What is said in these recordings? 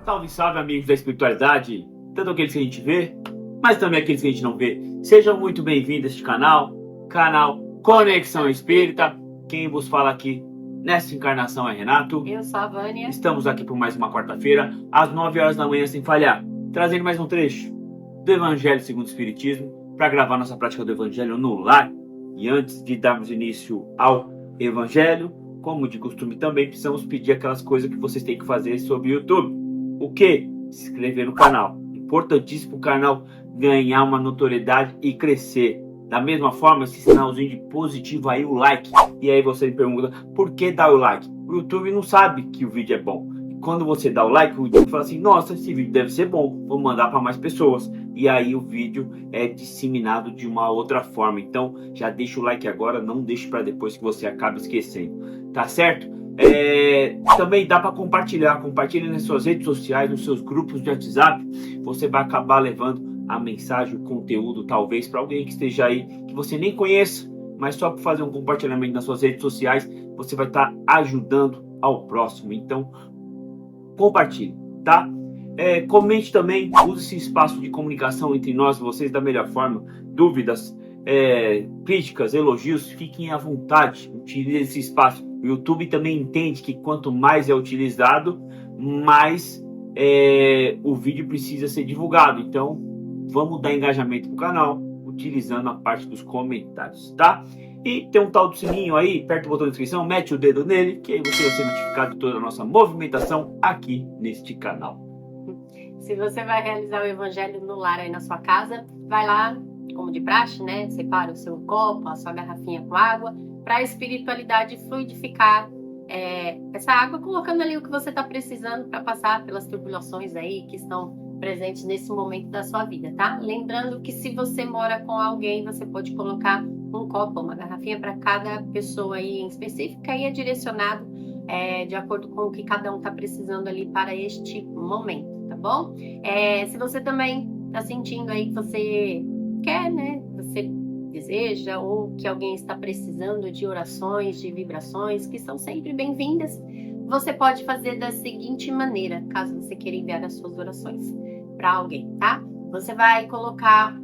Salve, salve, amigos da espiritualidade, tanto aqueles que a gente vê, mas também aqueles que a gente não vê. Sejam muito bem-vindos a este canal Conexão Espírita. Quem vos fala aqui nesta encarnação é Renato. Eu sou a Vânia. Estamos aqui por mais uma quarta-feira, às 9 horas da manhã, sem falhar, trazendo mais um trecho do Evangelho segundo o Espiritismo, para gravar nossa prática do Evangelho no lar. E antes de darmos início ao Evangelho, como de costume também, precisamos pedir aquelas coisas que vocês têm que fazer sobre o YouTube. O que? Se inscrever no canal. Importantíssimo o canal ganhar uma notoriedade e crescer. Da mesma forma, esse sinalzinho de positivo aí, o like. E aí você me pergunta, por que dar o like? O YouTube não sabe que o vídeo é bom. E quando você dá o like, o YouTube fala assim, nossa, esse vídeo deve ser bom, vou mandar para mais pessoas. E aí o vídeo é disseminado de uma outra forma. Então, já deixa o like agora, não deixe para depois que você acaba esquecendo. Tá certo? Também dá para compartilhar. Compartilhe nas suas redes sociais, nos seus grupos de WhatsApp. Você vai acabar levando a mensagem, o conteúdo, talvez para alguém que esteja aí, que você nem conheça, mas só por fazer um compartilhamento nas suas redes sociais, você vai estar ajudando ao próximo. Então, compartilhe, tá? Comente também, use esse espaço de comunicação entre nós e vocês da melhor forma. Dúvidas, críticas, elogios, fiquem à vontade, utilize esse espaço. O YouTube também entende que quanto mais é utilizado, mais o vídeo precisa ser divulgado. Então, vamos dar engajamento no canal, utilizando a parte dos comentários, tá? E tem um tal do sininho aí, perto do botão de inscrição, mete o dedo nele, que aí você vai ser notificado de toda a nossa movimentação aqui neste canal. Se você vai realizar o Evangelho no lar aí na sua casa, vai lá, como de praxe, né? Separa o seu copo, a sua garrafinha com água, para a espiritualidade fluidificar essa água, colocando ali o que você está precisando para passar pelas tribulações aí que estão presentes nesse momento da sua vida, tá? Lembrando que se você mora com alguém, você pode colocar um copo, uma garrafinha para cada pessoa aí em específica e é direcionado de acordo com o que cada um está precisando ali para este momento, tá bom? Se você também está sentindo aí que você quer, né? Você deseja ou que alguém está precisando de orações, de vibrações, que são sempre bem-vindas, você pode fazer da seguinte maneira, caso você queira enviar as suas orações para alguém, tá? Você vai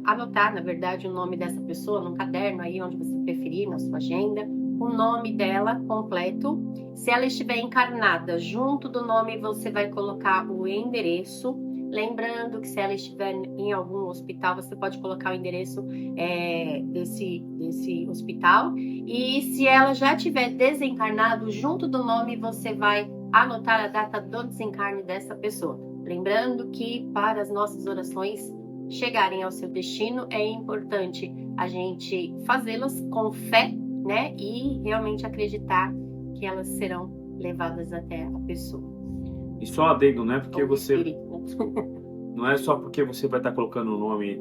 anotar, na verdade, o nome dessa pessoa num caderno aí onde você preferir, na sua agenda, o nome dela completo. Se ela estiver encarnada, junto do nome você vai colocar o endereço. Lembrando que se ela estiver em algum hospital, você pode colocar o endereço desse hospital. E se ela já estiver desencarnado, junto do nome você vai anotar a data do desencarne dessa pessoa. Lembrando que para as nossas orações chegarem ao seu destino, é importante a gente fazê-las com fé, né? E realmente acreditar que elas serão levadas até a pessoa. E só adendo, não é porque não é só porque você vai estar colocando o nome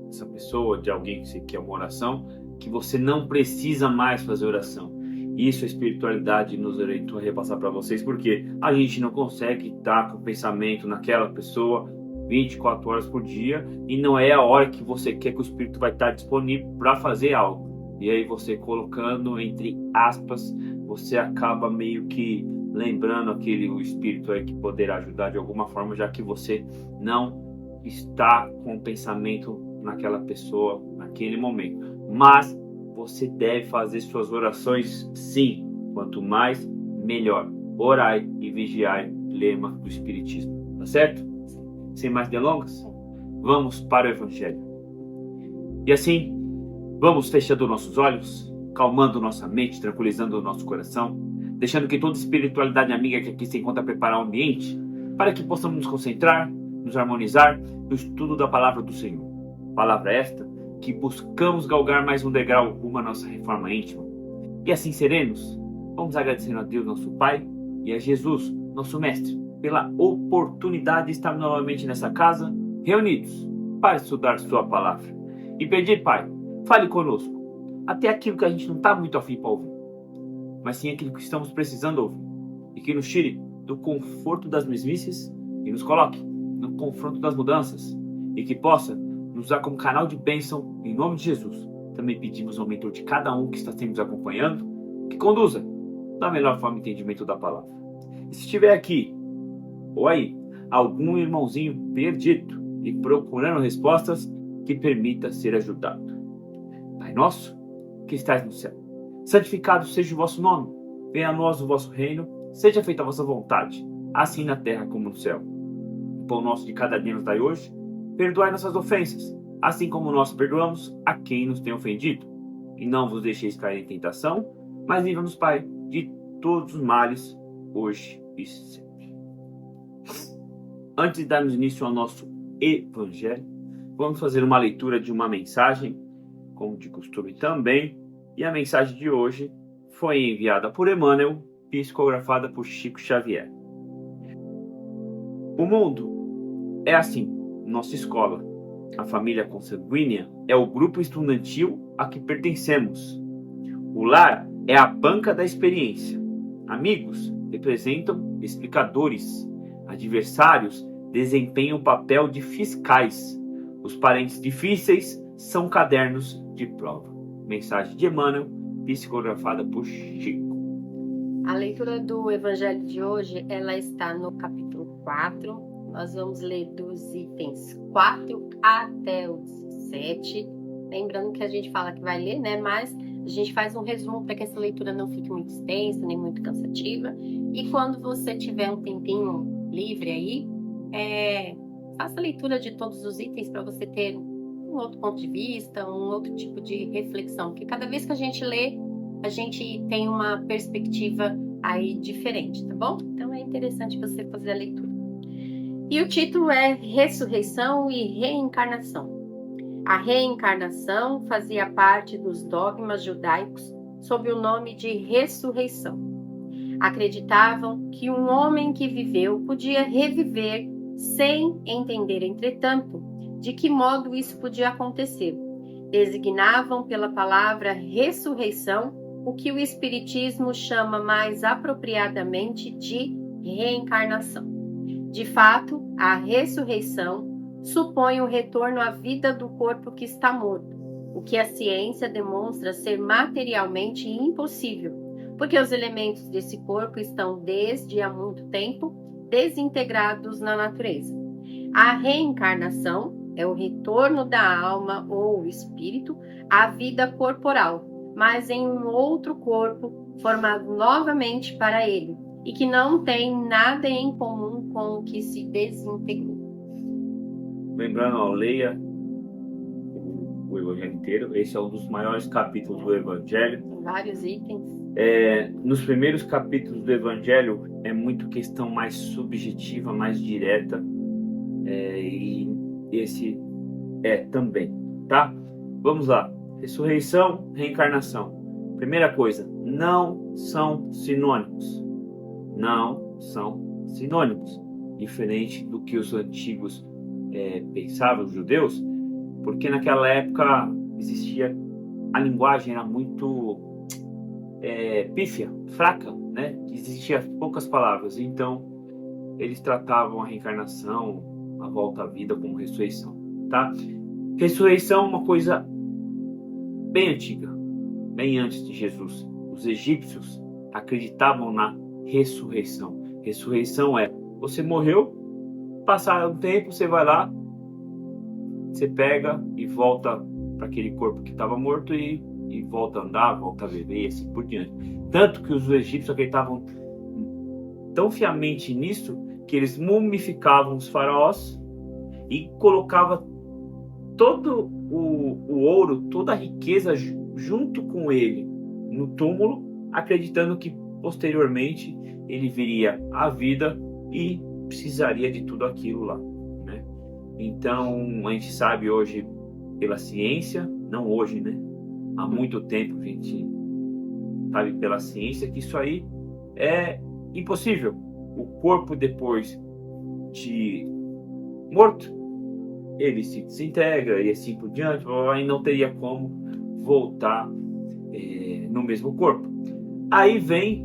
dessa pessoa, de alguém que você quer uma oração, que você não precisa mais fazer oração. Isso a espiritualidade nos orientou a repassar para vocês, porque a gente não consegue estar com o pensamento naquela pessoa 24 horas por dia, e não é a hora que você quer que o espírito vai estar disponível para fazer algo. E aí você colocando entre aspas, você acaba meio que lembrando o espírito aí que poderá ajudar de alguma forma, já que você não está com o pensamento naquela pessoa naquele momento. Mas você deve fazer suas orações sim, quanto mais melhor. Orai e vigiai, lema do Espiritismo, tá certo? Sem mais delongas, vamos para o Evangelho. E assim, vamos fechando nossos olhos, calmando nossa mente, tranquilizando o nosso coração, deixando que toda espiritualidade amiga que aqui se encontra preparar o ambiente, para que possamos nos concentrar, nos harmonizar no estudo da Palavra do Senhor. Palavra esta que buscamos galgar mais um degrau rumo à nossa reforma íntima. E assim seremos, vamos agradecendo a Deus, nosso Pai, e a Jesus, nosso Mestre, pela oportunidade de estar novamente nessa casa, reunidos, para estudar sua Palavra. E pedir, Pai, fale conosco, até aquilo que a gente não está muito afim para ouvir, mas sim aquilo que estamos precisando ouvir, e que nos tire do conforto das mesmices e nos coloque no confronto das mudanças, e que possa nos usar como canal de bênção em nome de Jesus. Também pedimos ao mentor de cada um que está sempre nos acompanhando, que conduza da melhor forma o entendimento da palavra. E se estiver aqui, ou aí, algum irmãozinho perdido e procurando respostas que permita ser ajudado. Pai nosso, que estais no céu, santificado seja o vosso nome. Venha a nós o vosso reino. Seja feita a vossa vontade, assim na terra como no céu. O pão nosso de cada dia nos dai hoje. Perdoai nossas ofensas, assim como nós perdoamos a quem nos tem ofendido. E não vos deixeis cair em tentação, mas livra-nos, Pai, de todos os males, hoje e sempre. Antes de darmos início ao nosso Evangelho, vamos fazer uma leitura de uma mensagem, como de costume também. E a mensagem de hoje foi enviada por Emmanuel, psicografada por Chico Xavier. O mundo é assim, nossa escola. A família consanguínea é o grupo estudantil a que pertencemos. O lar é a banca da experiência. Amigos representam explicadores. Adversários desempenham o papel de fiscais. Os parentes difíceis são cadernos de prova. Mensagem de Emmanuel, psicografada por Chico. A leitura do Evangelho de hoje, ela está no capítulo 4. Nós vamos ler dos itens 4 até o 17. Lembrando que a gente fala que vai ler, né? Mas a gente faz um resumo para que essa leitura não fique muito extensa, nem muito cansativa. E quando você tiver um tempinho livre aí, faça a leitura de todos os itens para você ter um outro ponto de vista, um outro tipo de reflexão. Porque cada vez que a gente lê, a gente tem uma perspectiva aí diferente, tá bom? Então é interessante você fazer a leitura. E o título é Ressurreição e Reencarnação. A reencarnação fazia parte dos dogmas judaicos sob o nome de ressurreição. Acreditavam que um homem que viveu podia reviver sem entender, entretanto, de que modo isso podia acontecer. Designavam pela palavra ressurreição o que o Espiritismo chama mais apropriadamente de reencarnação. De fato, a ressurreição supõe o retorno à vida do corpo que está morto, o que a ciência demonstra ser materialmente impossível, porque os elementos desse corpo estão desde há muito tempo desintegrados na natureza. A reencarnação é o retorno da alma ou espírito à vida corporal, mas em um outro corpo formado novamente para ele, e que não tem nada em comum com o que se desintegrou. Lembrando, leia o Evangelho inteiro. Esse é um dos maiores capítulos do Evangelho. Tem vários itens. Nos primeiros capítulos do Evangelho é muito questão mais subjetiva, mais direta. E esse é também, tá? Vamos lá. Ressurreição, reencarnação. Primeira coisa, não são sinônimos. Não são sinônimos. Diferente do que os antigos pensavam, os judeus, porque naquela época existia, a linguagem era muito pífia, fraca, né? Existia poucas palavras, então eles tratavam a reencarnação, a volta à vida como ressurreição, tá? Ressurreição é uma coisa bem antiga, bem antes de Jesus. Os egípcios acreditavam na ressurreição. Ressurreição é, você morreu, passar um tempo, você vai lá, você pega e volta para aquele corpo que estava morto e volta a andar, volta a viver e assim por diante. Tanto que os egípcios acreditavam tão fiamente nisso que eles mumificavam os faraós e colocavam todo o ouro, toda a riqueza junto com ele no túmulo, acreditando que posteriormente ele viria à vida e precisaria de tudo aquilo lá, né? Então a gente sabe hoje pela ciência, não hoje, né? Há muito tempo a gente sabe pela ciência que isso aí é impossível. O corpo depois de morto, ele se desintegra e assim por diante, aí não teria como voltar no mesmo corpo. Aí vem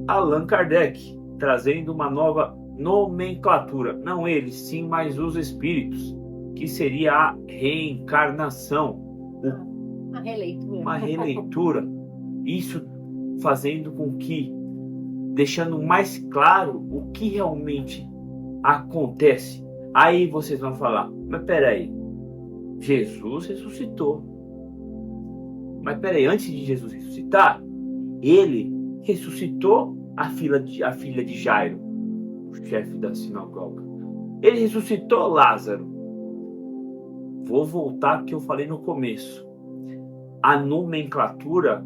Allan Kardec trazendo uma nova nomenclatura, não eles, sim, mas os espíritos, que seria a reencarnação, uma releitura, isso fazendo com que, deixando mais claro o que realmente acontece. Aí vocês vão falar, mas peraí, Jesus ressuscitou. Mas peraí, antes de Jesus ressuscitar, ele ressuscitou a filha de Jairo, o chefe da sinagoga. Ele ressuscitou Lázaro. Vou voltar ao que eu falei no começo. A nomenclatura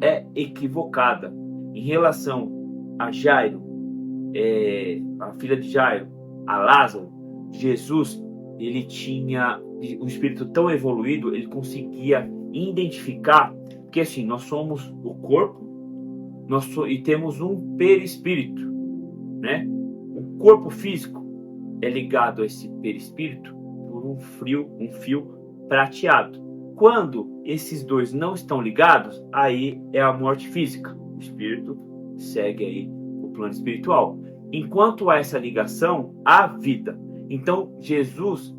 é equivocada. Em relação a Jairo, a filha de Jairo, a Lázaro, Jesus, ele tinha um espírito tão evoluído, ele conseguia identificar que assim, nós somos o corpo e temos um perispírito, né? O corpo físico é ligado a esse perispírito por um fio prateado. Quando esses dois não estão ligados, aí é a morte física. O espírito segue aí o plano espiritual. Enquanto há essa ligação, há vida. Então, Jesus,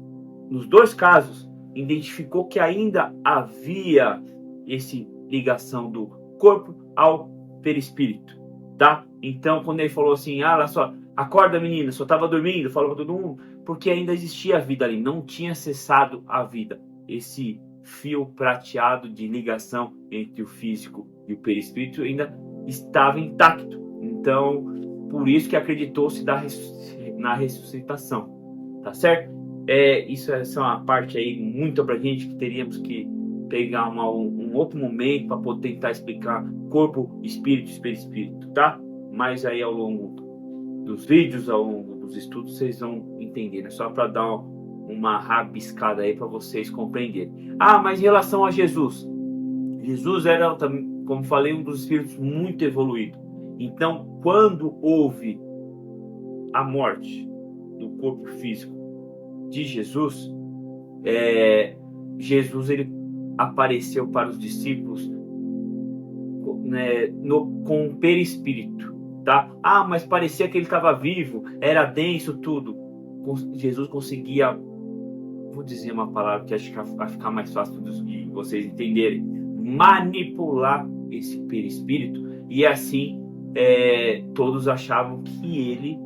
nos dois casos, identificou que ainda havia essa ligação do corpo ao perispírito, tá? Então, quando ele falou assim, olha só, acorda menina, só estava dormindo, falou para todo mundo, porque ainda existia vida ali, não tinha cessado a vida. Esse fio prateado de ligação entre o físico e o perispírito ainda estava intacto. Então, por isso que acreditou-se na ressuscitação, tá certo? Isso é só uma parte aí muito abrangente que teríamos que pegar um outro momento para poder tentar explicar corpo, espírito, perispírito, tá? Mas aí ao longo dos vídeos, ao longo dos estudos, vocês vão entender, né? Só para dar uma rabiscada aí para vocês compreenderem. Mas em relação a Jesus, Jesus era, como falei, um dos espíritos muito evoluído. Então, quando houve a morte do corpo físico de Jesus, Jesus ele apareceu para os discípulos, né, com o perispírito, tá? Mas parecia que ele estava vivo, era denso tudo. Jesus conseguia, vou dizer uma palavra que acho que vai ficar mais fácil de vocês entenderem, manipular esse perispírito, e assim todos achavam que ele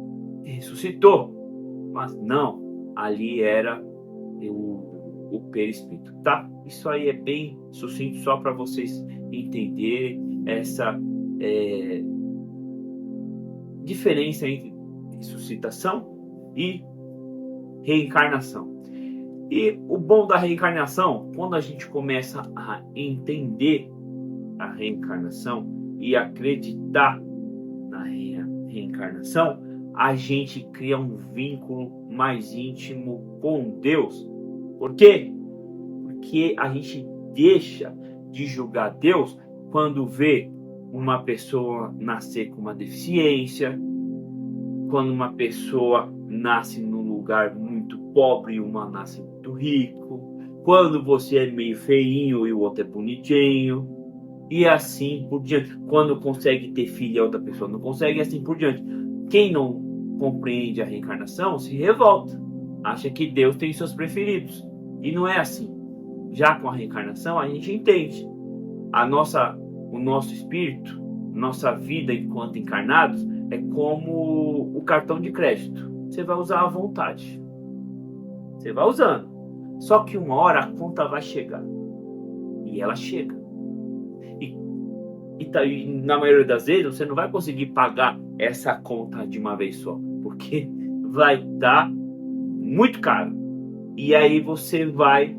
ressuscitou, mas não, ali era o perispírito, tá? Isso aí é bem sucinto, só para vocês entenderem essa diferença entre ressuscitação e reencarnação. E o bom da reencarnação, quando a gente começa a entender a reencarnação e acreditar na reencarnação, a gente cria um vínculo mais íntimo com Deus. Por quê? Porque a gente deixa de julgar Deus quando vê uma pessoa nascer com uma deficiência, quando uma pessoa nasce num lugar muito pobre e uma nasce muito rico, quando você é meio feinho e o outro é bonitinho, e assim por diante. Quando consegue ter filho e a outra pessoa não consegue, e assim por diante. Quem não compreende a reencarnação se revolta, acha que Deus tem seus preferidos, e não é assim. Já com a reencarnação a gente entende o nosso espírito, nossa vida enquanto encarnados é como o cartão de crédito, você vai usar à vontade, você vai usando, só que uma hora a conta vai chegar, e ela chega, e na maioria das vezes você não vai conseguir pagar essa conta de uma vez só, porque vai dar muito caro, e aí você vai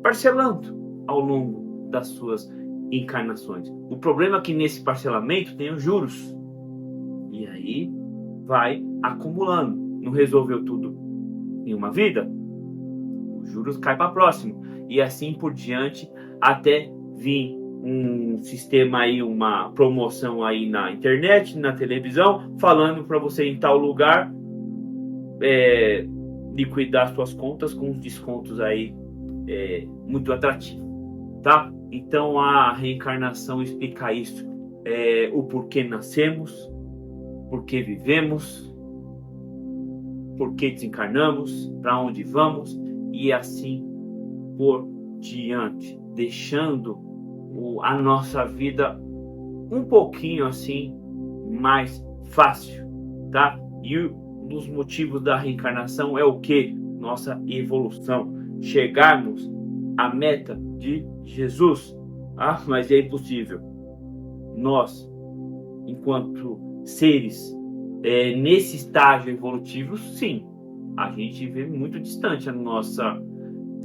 parcelando ao longo das suas encarnações. O problema é que nesse parcelamento tem os juros, e aí vai acumulando. Não resolveu tudo em uma vida, os juros caem para a próxima, e assim por diante, até vir um sistema aí, uma promoção aí na internet, na televisão, falando para você em tal lugar liquidar suas contas com uns descontos aí muito atrativos, tá? Então a reencarnação explica isso, o porquê nascemos, porquê vivemos, porquê desencarnamos, para onde vamos e assim por diante, deixando a nossa vida um pouquinho assim mais fácil, tá? E dos motivos da reencarnação é o quê? Nossa evolução. Chegarmos à meta de Jesus. Mas é impossível. Nós, enquanto seres nesse estágio evolutivo, sim, a gente vê muito distante a nossa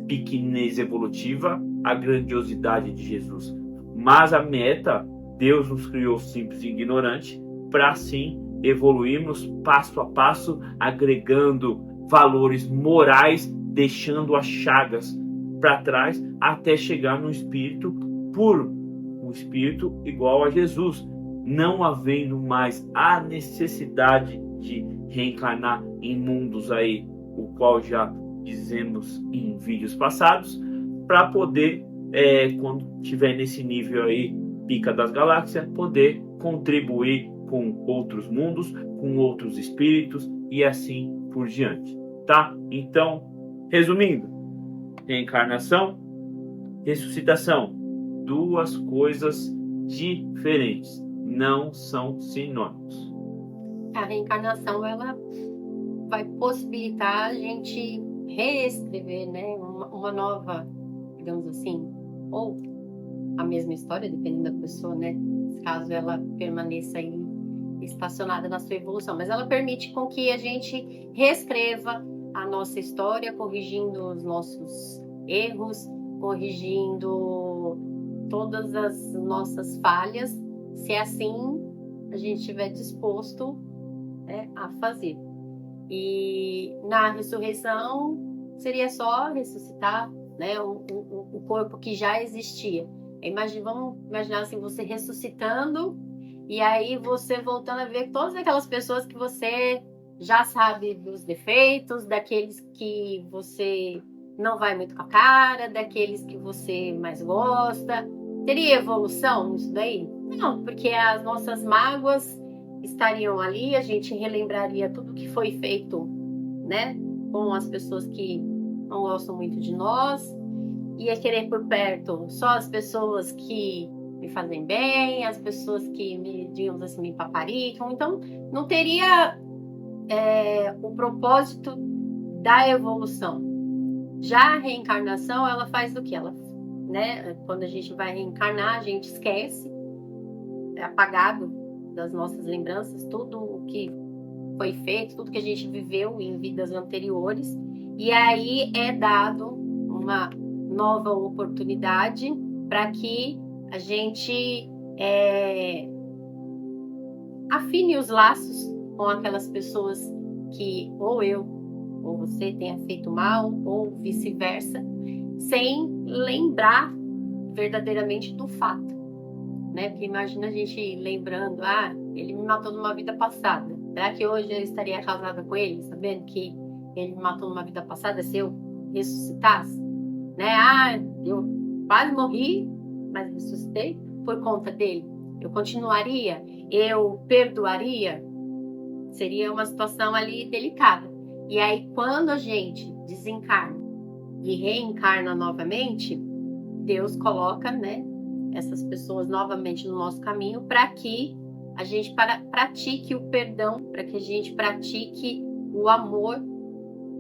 pequenez evolutiva, a grandiosidade de Jesus. Mas a meta, Deus nos criou simples e ignorante para sim evoluirmos passo a passo, agregando valores morais, deixando as chagas para trás, até chegar no espírito puro, um espírito igual a Jesus, não havendo mais a necessidade de reencarnar em mundos aí, o qual já dizemos em vídeos passados, para poder, quando estiver nesse nível aí, pica das galáxias, poder contribuir com outros mundos, com outros espíritos e assim por diante, tá? Então, resumindo, reencarnação, ressuscitação, duas coisas diferentes, não são sinônimos. A reencarnação, ela vai possibilitar a gente reescrever, né, uma nova, digamos assim, ou a mesma história, dependendo da pessoa, né, caso ela permaneça aí estacionada na sua evolução, mas ela permite com que a gente reescreva a nossa história, corrigindo os nossos erros, corrigindo todas as nossas falhas, se assim a gente estiver disposto, né, a fazer. E na ressurreição seria só ressuscitar, né, o corpo que já existia. Vamos imaginar assim, você ressuscitando e aí você voltando a ver todas aquelas pessoas que você já sabe dos defeitos, daqueles que você não vai muito com a cara, daqueles que você mais gosta. Teria evolução nisso daí? Não, porque as nossas mágoas estariam ali, a gente relembraria tudo que foi feito, né, com as pessoas que não gostam muito de nós, ia querer por perto só as pessoas que me fazem bem, as pessoas que me, digamos assim, me paparicam. Então, não teria o propósito da evolução. Já a reencarnação, ela faz o que? Ela, né, quando a gente vai reencarnar, a gente esquece, é apagado das nossas lembranças, tudo o que foi feito, tudo que a gente viveu em vidas anteriores, e aí é dado uma nova oportunidade para que a gente afine os laços com aquelas pessoas que ou eu ou você tenha feito mal, ou vice-versa, sem lembrar verdadeiramente do fato, né? Porque imagina a gente lembrando, ele me matou numa vida passada. Será que hoje eu estaria casada com ele, sabendo que ele me matou numa vida passada se eu ressuscitasse? Né? Eu quase morri, mas ressuscitei por conta dele. Eu continuaria? Eu perdoaria? Seria uma situação ali delicada. E aí, quando a gente desencarna e reencarna novamente, Deus coloca, né, essas pessoas novamente no nosso caminho para que a gente pratique o perdão, para que a gente pratique o amor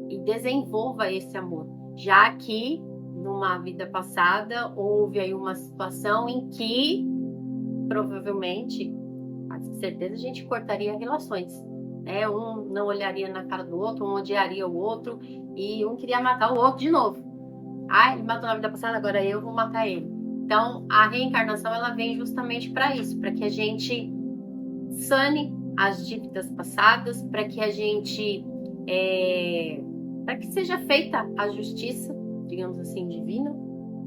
e desenvolva esse amor. Já que numa vida passada houve aí uma situação em que provavelmente, com certeza, a gente cortaria relações. Um não olharia na cara do outro, um odiaria o outro e um queria matar o outro de novo. Ele matou na vida passada, agora eu vou matar ele. Então, a reencarnação, ela vem justamente para isso, para que a gente sane as dívidas passadas, para que a gente, para que seja feita a justiça, digamos assim, divina,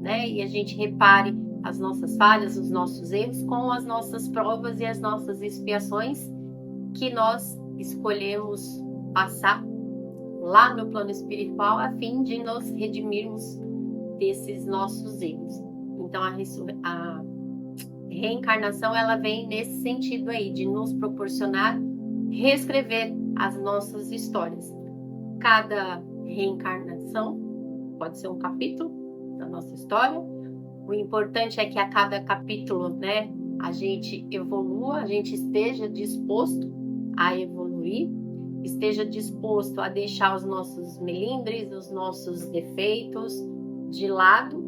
né? E a gente repare as nossas falhas, os nossos erros, com as nossas provas e as nossas expiações que nós escolhemos passar lá no plano espiritual a fim de nos redimirmos desses nossos erros. Então a reencarnação, ela vem nesse sentido aí, de nos proporcionar reescrever as nossas histórias. Cada reencarnação pode ser um capítulo da nossa história. O importante é que a cada capítulo, né, a gente evolua, a gente esteja disposto a evoluir. esteja disposto a deixar os nossos melindres, os nossos defeitos de lado.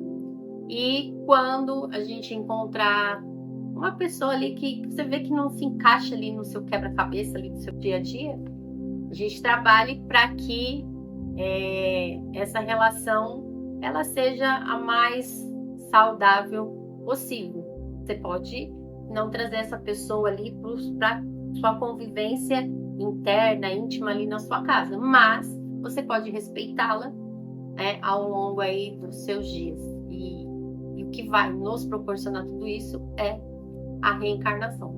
E quando a gente encontrar uma pessoa ali que você vê que não se encaixa ali no seu quebra-cabeça, ali do seu dia a dia, a gente trabalhe para que essa relação ela seja a mais saudável possível. Você pode não trazer essa pessoa ali para sua convivência interna, íntima ali na sua casa, mas você pode respeitá-la ao longo aí dos seus dias. E o que vai nos proporcionar tudo isso é a reencarnação.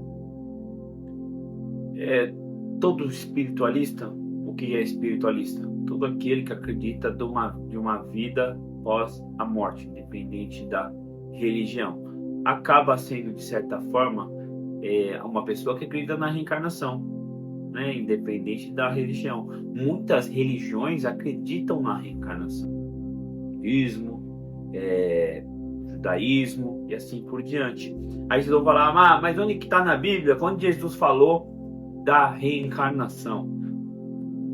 Todo espiritualista, o que é espiritualista? Todo aquele que acredita de uma vida após a morte, independente da religião. Acaba sendo, de certa forma, uma pessoa que acredita na reencarnação, né? Independente da religião. Muitas religiões acreditam na reencarnação. Budismo, judaísmo e assim por diante. Aí vocês vão falar, mas onde que está na Bíblia? Quando Jesus falou da reencarnação?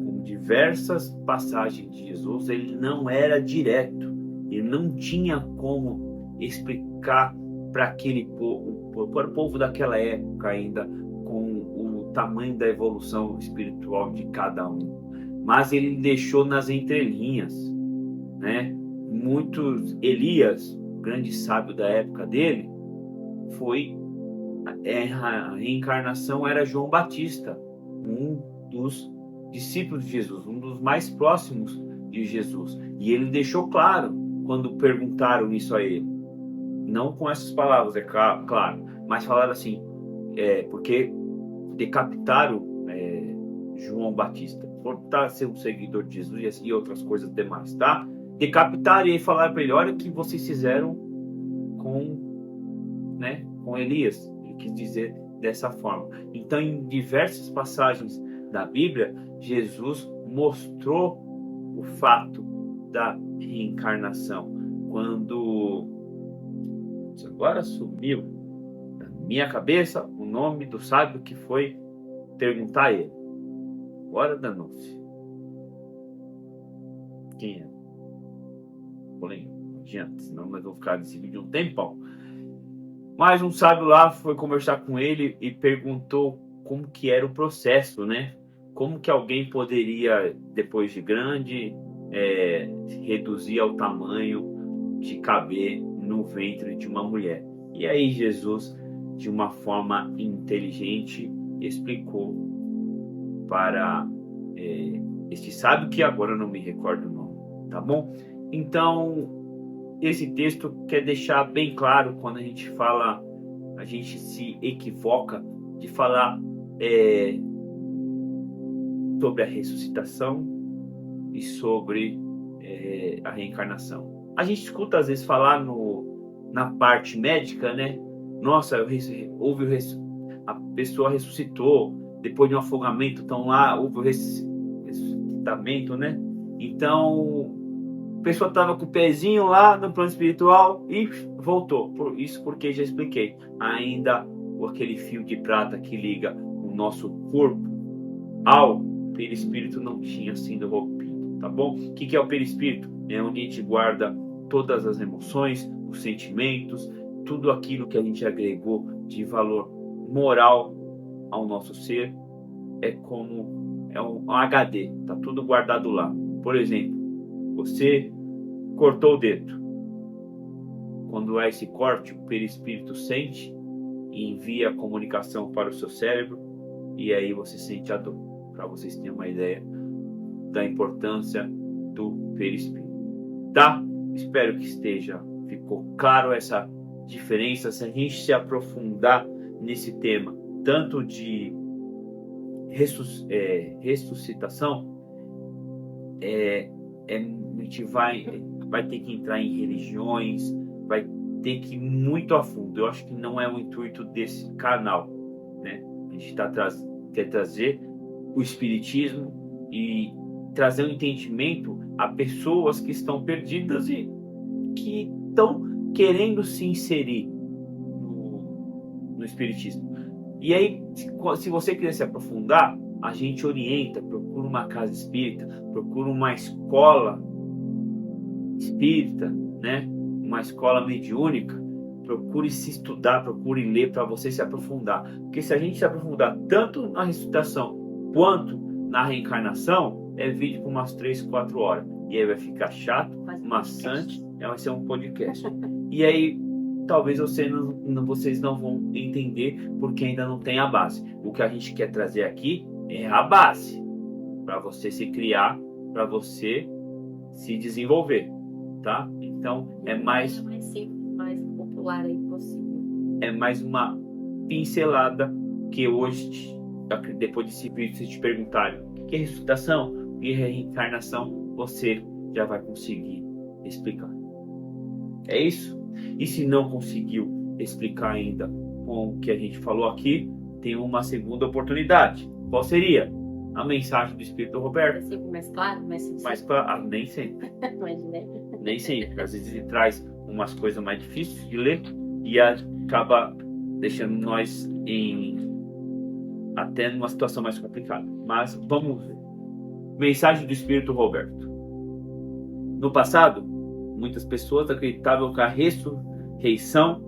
Com diversas passagens de Jesus, ele não era direto. Ele não tinha como explicar para aquele povo, para o povo daquela época ainda, com o tamanho da evolução espiritual de cada um. Mas ele deixou nas entrelinhas, né? Elias, o grande sábio da época dele, a reencarnação era João Batista, um dos discípulos de Jesus, um dos mais próximos de Jesus. E ele deixou claro quando perguntaram isso a ele. Não com essas palavras, claro, mas falaram assim, porque decapitaram João Batista, por ser um seguidor de Jesus e outras coisas demais, tá? Decapitaram e falaram para ele, olha o que vocês fizeram com Elias. Ele quis dizer dessa forma. Então, em diversas passagens da Bíblia, Jesus mostrou o fato da reencarnação. Quando agora sumiu da minha cabeça o nome do sábio que foi perguntar a ele. Agora danou-se. Quem é? Não adianta, senão nós vamos ficar nesse vídeo um tempão. Mas um sábio lá foi conversar com ele e perguntou como que era o processo, né? Como que alguém poderia, depois de grande, reduzir ao tamanho de caber no ventre de uma mulher. E aí Jesus, de uma forma inteligente, explicou para este sábio, que agora eu não me recordo o nome, tá bom? Então, esse texto quer deixar bem claro, quando a gente fala, a gente se equivoca de falar sobre a ressuscitação e sobre a reencarnação. A gente escuta às vezes falar na parte médica, né? Nossa, a pessoa ressuscitou depois de um afogamento, então lá houve o ressuscitamento, né? Então, a pessoa estava com o pezinho lá no plano espiritual e voltou. Isso porque já expliquei. Ainda aquele fio de prata que liga o nosso corpo ao perispírito não tinha sido rompido, tá bom? O que é o perispírito? É onde a gente guarda todas as emoções, os sentimentos, tudo aquilo que a gente agregou de valor moral ao nosso ser. É um HD, tá tudo guardado lá. Por exemplo, você cortou o dedo. Quando há esse corte, o perispírito sente e envia a comunicação para o seu cérebro, e aí você sente a dor. Para vocês terem uma ideia da importância do perispírito, tá? Espero que ficou claro essa diferença. Se a gente se aprofundar nesse tema, tanto de ressuscitação, a gente vai ter que entrar em religiões, vai ter que ir muito a fundo. Eu acho que não é o intuito desse canal, né? A gente quer trazer o espiritismo e trazer um entendimento a pessoas que estão perdidas e que estão querendo se inserir no espiritismo. E aí, se você quiser se aprofundar, a gente orienta, procura uma casa espírita, procura uma escola espírita, né? Uma escola mediúnica. Procure se estudar, procure ler para você se aprofundar. Porque se a gente se aprofundar tanto na ressuscitação quanto na reencarnação, é vídeo por umas 3, 4 horas. E aí vai ficar chato, maçante, vai ser um podcast. E aí talvez vocês não vão entender porque ainda não tem a base. O que a gente quer trazer aqui é a base para você se criar, para você se desenvolver, tá? Então é mais simples, mais popular aí possível. É mais uma pincelada que hoje, depois desse vídeo, se te perguntarem o que é ressuscitação, o que é reencarnação, você já vai conseguir explicar. É isso? E se não conseguiu explicar ainda com o que a gente falou aqui, tem uma segunda oportunidade. Qual seria? A mensagem do Espírito Roberto. Sempre mais claro, mais claro, nem sempre. Nem sempre. Às vezes ele traz umas coisas mais difíceis de ler e acaba deixando nós até numa situação mais complicada. Mas vamos ver. Mensagem do Espírito Roberto. No passado, muitas pessoas acreditavam que a ressurreição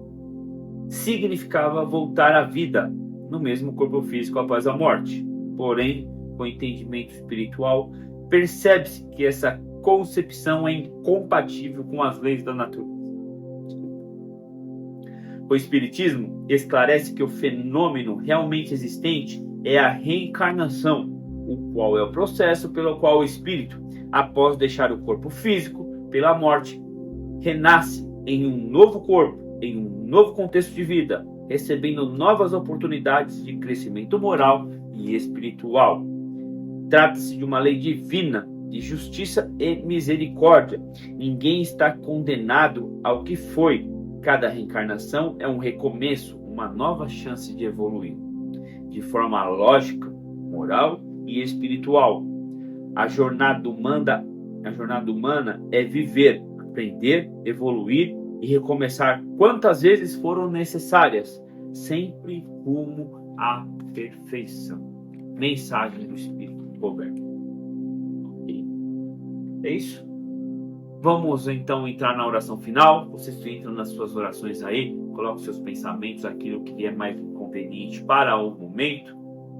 significava voltar à vida no mesmo corpo físico após a morte. Porém, com o entendimento espiritual, percebe-se que essa concepção é incompatível com as leis da natureza. O Espiritismo esclarece que o fenômeno realmente existente é a reencarnação, o qual é o processo pelo qual o espírito, após deixar o corpo físico pela morte, renasce em um novo corpo, em um novo contexto de vida, recebendo novas oportunidades de crescimento moral e espiritual. Trata-se de uma lei divina, de justiça e misericórdia. Ninguém está condenado ao que foi. Cada reencarnação é um recomeço, uma nova chance de evoluir, de forma lógica, moral e espiritual. A jornada humana é viver, aprender, evoluir e recomeçar quantas vezes foram necessárias, sempre rumo à perfeição. Mensagem do Espírito Roberto. Okay. É isso? Vamos então entrar na oração final. Vocês entram nas suas orações aí, coloquem seus pensamentos, aquilo que é mais conveniente para o momento,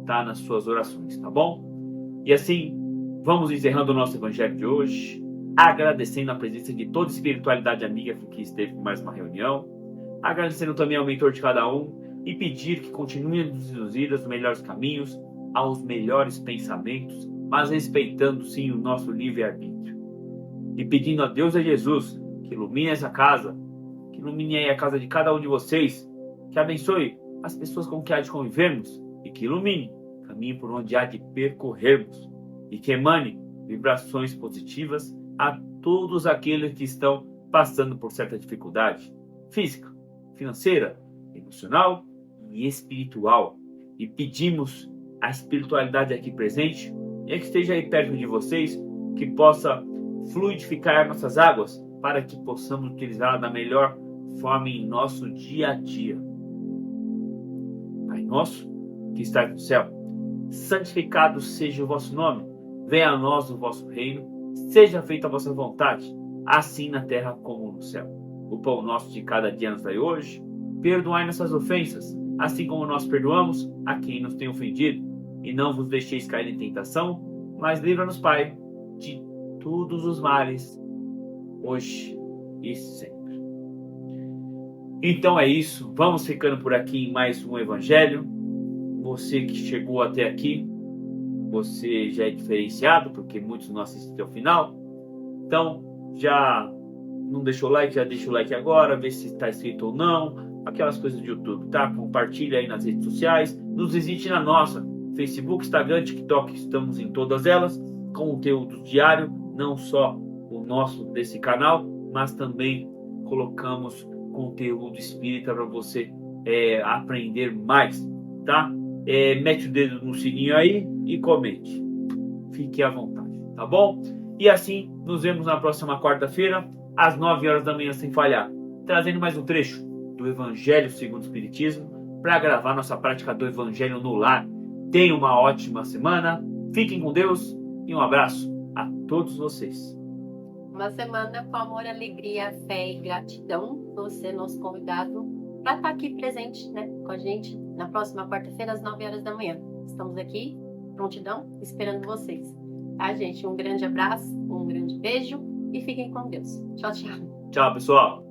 tá? Nas suas orações, tá bom? E assim, vamos encerrando o nosso evangelho de hoje, agradecendo a presença de toda a espiritualidade amiga que esteve em mais uma reunião, agradecendo também ao mentor de cada um e pedir que continue a nos induzir aos melhores caminhos, aos melhores pensamentos, mas respeitando sim o nosso livre-arbítrio. E pedindo a Deus e a Jesus que ilumine essa casa, que ilumine aí a casa de cada um de vocês, que abençoe as pessoas com que há de convivermos e que ilumine o caminho por onde há de percorrermos e que emane vibrações positivas a todos aqueles que estão passando por certa dificuldade física, financeira, emocional e espiritual. E pedimos a espiritualidade aqui presente e que esteja aí perto de vocês, que possa fluidificar nossas águas para que possamos utilizá-la da melhor forma em nosso dia a dia. Pai nosso, que estás no céu, santificado seja o vosso nome, venha a nós o vosso reino, seja feita a vossa vontade, assim na terra como no céu. O pão nosso de cada dia nos dai hoje, perdoai nossas ofensas, assim como nós perdoamos a quem nos tem ofendido, e não vos deixeis cair em tentação, mas livra-nos, Pai, de todos os males, hoje e sempre. Então é isso, vamos ficando por aqui em mais um Evangelho. Você que chegou até aqui, você já é diferenciado, porque muitos não assistem até o final. Então, já não deixou o like, já deixa o like agora, vê se está inscrito ou não, aquelas coisas do YouTube, tá? Compartilha aí nas redes sociais, nos visite na nossa, Facebook, Instagram, TikTok, estamos em todas elas, conteúdo diário, não só o nosso desse canal, mas também colocamos conteúdo espírita para você aprender mais, tá? Mete o dedo no sininho aí e comente. Fique à vontade, tá bom? E assim, nos vemos na próxima quarta-feira, às 9 horas da manhã, sem falhar, trazendo mais um trecho do Evangelho segundo o Espiritismo para gravar nossa prática do Evangelho no lar. tenham uma ótima semana. Fiquem com Deus e um abraço a todos vocês. Uma semana com amor, alegria, fé e gratidão. Você é nosso convidado para estar aqui presente, né, com a gente na próxima quarta-feira às 9 horas da manhã. Estamos aqui, prontidão, esperando vocês. Tá, gente? Um grande abraço, um grande beijo e fiquem com Deus. Tchau, tchau. Tchau, pessoal.